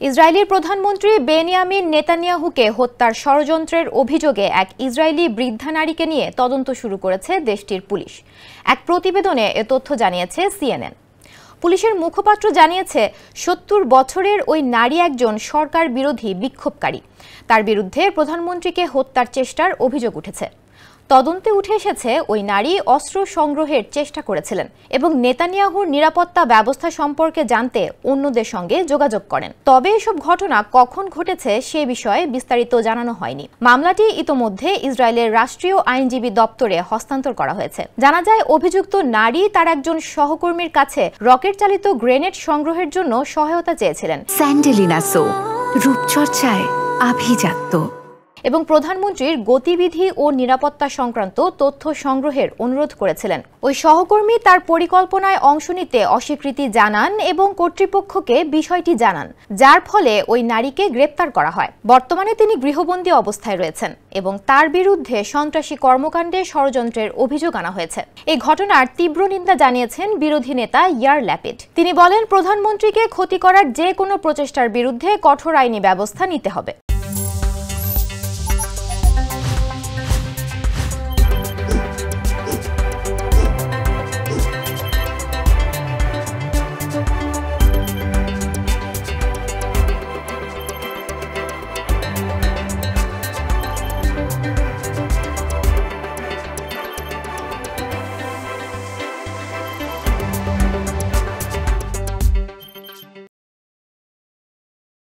ইসরায়েলের প্রধানমন্ত্রী বেনিয়ামিন নেতানিয়াহুকে হত্যার ষড়যন্ত্রের অভিযোগে এক ইসরায়েলি বৃদ্ধা নারীকে নিয়ে তদন্ত শুরু করেছে দেশটির পুলিশ। এক প্রতিবেদনে এ তথ্য জানিয়েছে সিএনএন। পুলিশের মুখপাত্র জানিয়েছে ৭০ বছরের ওই নারী একজন সরকার বিরোধী বিক্ষোভকারী। তার বিরুদ্ধে প্রধানমন্ত্রীকে হত্যার চেষ্টার অভিযোগ উঠেছে। তদন্তে উঠে এসেছে ওই নারী অস্ত্র সংগ্রহের চেষ্টা করেছিলেন এবং নেতানিয়াহুর নিরাপত্তা ব্যবস্থা সম্পর্কে জানতে অন্যদের সঙ্গে যোগাযোগ করেন। তবে এসব ঘটনা কখন ঘটেছে সে বিষয়ে বিস্তারিত জানানো হয়নি। মামলাটি ইতোমধ্যে ইসরায়েলের রাষ্ট্রীয় আইনজীবী দপ্তরে হস্তান্তর করা হয়েছে। জানা যায় অভিযুক্ত নারী তার একজন সহকর্মীর কাছে রকেট চালিত গ্রেনেড সংগ্রহের জন্য সহায়তা চেয়েছিলেন। স্যান্ডেলিনা সো, রূপচর্চায় আভিজাত্য এবং প্রধানমন্ত্রীর গতিবিধি ও নিরাপত্তা সংক্রান্ত তথ্য সংগ্রহের অনুরোধ করেছিলেন। ওই সহকর্মী তার পরিকল্পনায় অংশ নিতে অস্বীকৃতি জানান এবং কর্তৃপক্ষকে বিষয়টি জানান, যার ফলে ওই নারীকে গ্রেপ্তার করা হয়। বর্তমানে তিনি গৃহবন্দী অবস্থায় রয়েছেন এবং তার বিরুদ্ধে সন্ত্রাসী কর্মকাণ্ডে ষড়যন্ত্রের অভিযোগ আনা হয়েছে। এই ঘটনার তীব্র নিন্দা জানিয়েছেন বিরোধী নেতা ইয়ার ল্যাপিড। তিনি বলেন, প্রধানমন্ত্রীকে ক্ষতি করার যে কোনো প্রচেষ্টার বিরুদ্ধে কঠোর আইনি ব্যবস্থা নিতে হবে।